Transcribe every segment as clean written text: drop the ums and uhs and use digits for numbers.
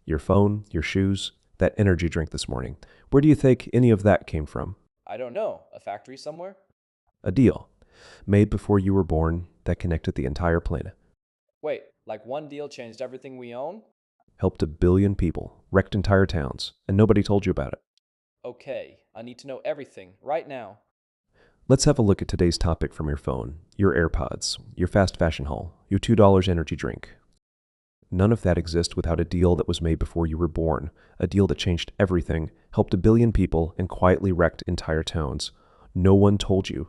Your phone, your shoes, that energy drink this morning. Where do you think any of that came from? I don't know. A factory somewhere? A deal made before you were born that connected the entire planet. Wait, like one deal changed everything we own? Helped a billion people, wrecked entire towns, and nobody told you about it. Okay, I need to know everything right now. Let's have a look at today's topic from your phone, your AirPods, your fast fashion haul, your $2 energy drink. None of that exists without a deal that was made before you were born, a deal that changed everything, helped a billion people, and quietly wrecked entire towns. No one told you.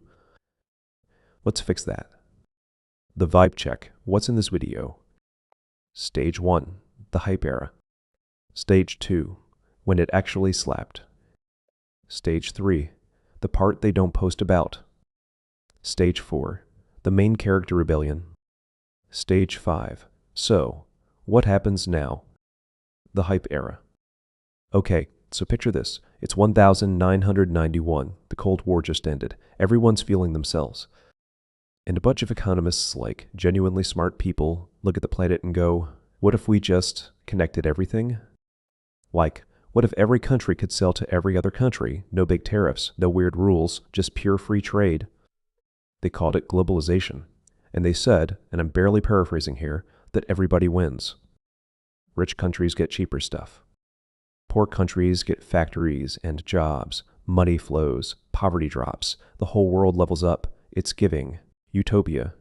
Let's fix that. The vibe check. What's in this video? Stage 1, the hype era. Stage 2, when it actually slapped. Stage 3, the part they don't post about. Stage 4, the main character rebellion. Stage 5, so, what happens now? The hype era. Okay, so picture this. It's 1991. The Cold War just ended. Everyone's feeling themselves. And a bunch of economists, like genuinely smart people, look at the planet and go, what if we just connected everything? Like, what if every country could sell to every other country? No big tariffs, no weird rules, just pure free trade. They called it globalization. And they said, and I'm barely paraphrasing here, that everybody wins. Rich countries get cheaper stuff. Poor countries get factories and jobs. Money flows. Poverty drops. The whole world levels up. It's giving. Utopia.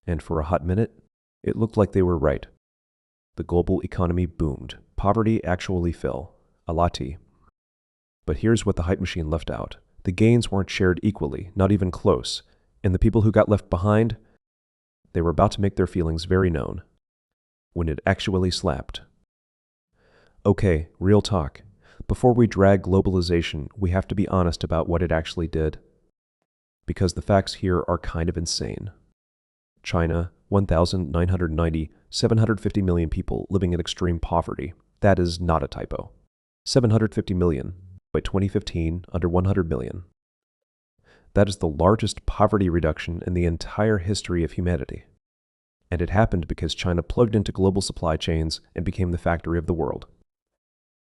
And for a hot minute, it looked like they were right. The global economy boomed. Poverty actually fell. A lati. But here's what the hype machine left out. The gains weren't shared equally, not even close. And the people who got left behind, they were about to make their feelings very known. When it actually slapped. Okay, real talk. Before we drag globalization, we have to be honest about what it actually did. Because the facts here are kind of insane. China, 1,990, 750 million people living in extreme poverty. That is not a typo. 750 million. By 2015, under 100 million. That is the largest poverty reduction in the entire history of humanity. And it happened because China plugged into global supply chains and became the factory of the world.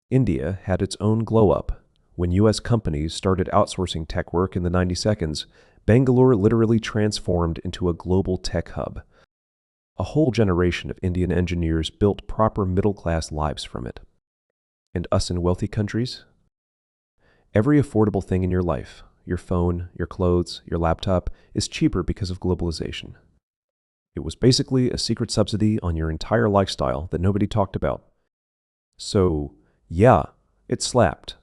India had its own glow-up. When U.S. companies started outsourcing tech work in the 90s, Bangalore literally transformed into a global tech hub. A whole generation of Indian engineers built proper middle-class lives from it. And us in wealthy countries? Every affordable thing in your life, your phone, your clothes, your laptop, is cheaper because of globalization. It was basically a secret subsidy on your entire lifestyle that nobody talked about. So, yeah, it slapped.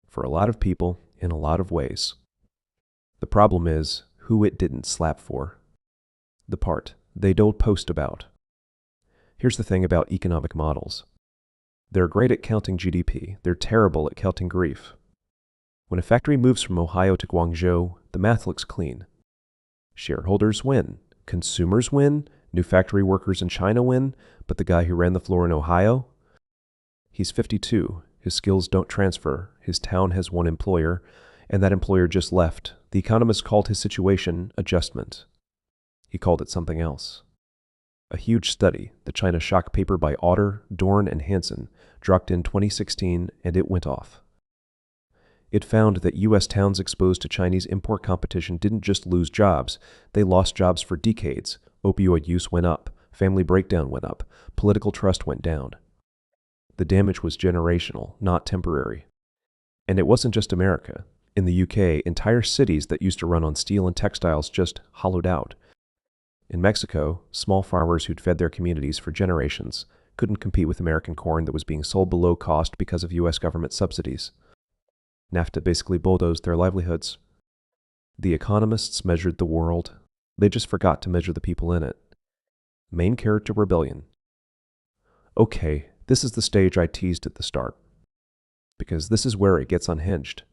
For a lot of people, in a lot of ways. The problem is who it didn't slap for. The part they don't post about. Here's the thing about economic models. They're great at counting GDP. They're terrible at counting grief. When a factory moves from Ohio to Guangzhou, the math looks clean. Shareholders win. Consumers win. New factory workers in China win. But the guy who ran the floor in Ohio? He's 52. His skills don't transfer. His town has one employer, and that employer just left. The economist called his situation adjustment. He called it something else. A huge study, the China Shock paper by Otter, Dorn, and Hansen, dropped in 2016, and it went off. It found that U.S. towns exposed to Chinese import competition didn't just lose jobs, they lost jobs for decades. Opioid use went up, family breakdown went up, political trust went down. The damage was generational, not temporary. And it wasn't just America. In the UK, entire cities that used to run on steel and textiles just hollowed out. In Mexico, small farmers who'd fed their communities for generations couldn't compete with American corn that was being sold below cost because of U.S. government subsidies. NAFTA basically bulldozed their livelihoods. The economists measured the world. They just forgot to measure the people in it. Main character rebellion. Okay, this is the stage I teased at the start. Because this is where it gets unhinged.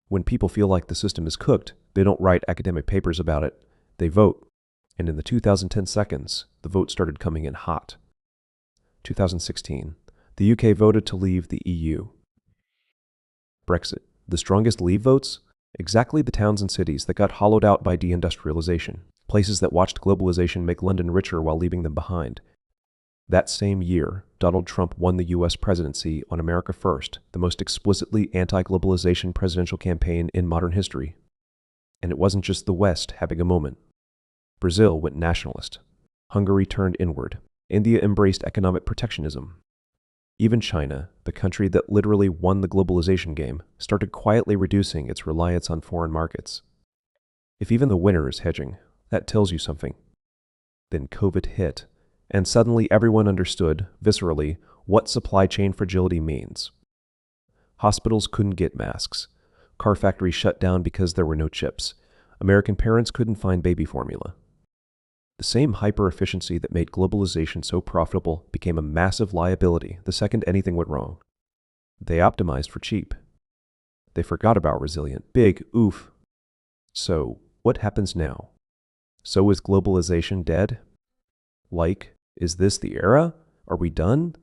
When people feel like the system is cooked, they don't write academic papers about it. They vote. And in the 2010 seconds, the vote started coming in hot. 2016, the UK voted to leave the EU. Brexit, the strongest leave votes? Exactly the towns and cities that got hollowed out by deindustrialization, places that watched globalization make London richer while leaving them behind. That same year, Donald Trump won the U.S. presidency on America First, the most explicitly anti-globalization presidential campaign in modern history. And it wasn't just the West having a moment. Brazil went nationalist. Hungary turned inward. India embraced economic protectionism. Even China, the country that literally won the globalization game, started quietly reducing its reliance on foreign markets. If even the winner is hedging, that tells you something. Then COVID hit, and suddenly everyone understood, viscerally, what supply chain fragility means. Hospitals couldn't get masks. Car factories shut down because there were no chips. American parents couldn't find baby formula. The same hyper-efficiency that made globalization so profitable became a massive liability the second anything went wrong. They optimized for cheap. They forgot about resilient, big, oof. So, what happens now? So is globalization dead? Like, is this the era? Are we done?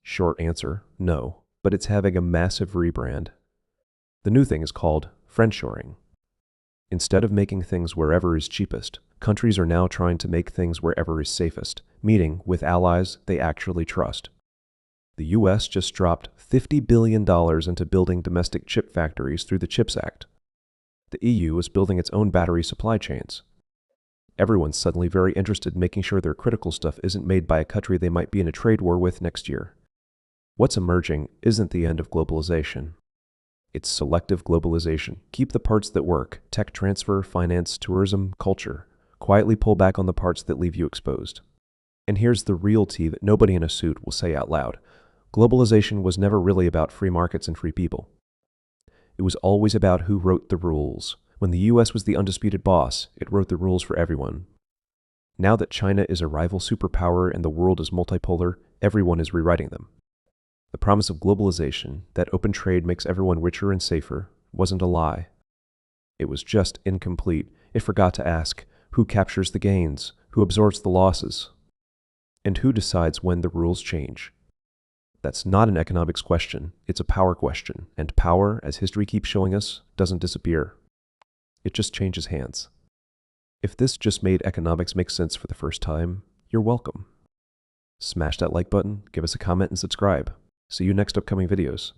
Short answer, no, but it's having a massive rebrand. The new thing is called friendshoring. Instead of making things wherever is cheapest, countries are now trying to make things wherever is safest, meeting with allies they actually trust. The US just dropped $50 billion into building domestic chip factories through the CHIPS Act. The EU is building its own battery supply chains. Everyone's suddenly very interested in making sure their critical stuff isn't made by a country they might be in a trade war with next year. What's emerging isn't the end of globalization. It's selective globalization. Keep the parts that work: tech transfer, finance, tourism, culture. Quietly pull back on the parts that leave you exposed. And here's the real tea that nobody in a suit will say out loud. Globalization was never really about free markets and free people. It was always about who wrote the rules. When the US was the undisputed boss, it wrote the rules for everyone. Now that China is a rival superpower and the world is multipolar, everyone is rewriting them. The promise of globalization, that open trade makes everyone richer and safer, wasn't a lie. It was just incomplete. It forgot to ask, who captures the gains? Who absorbs the losses? And who decides when the rules change? That's not an economics question, it's a power question, and power, as history keeps showing us, doesn't disappear. It just changes hands. If this just made economics make sense for the first time, you're welcome. Smash that like button, give us a comment, and subscribe. See you next upcoming videos.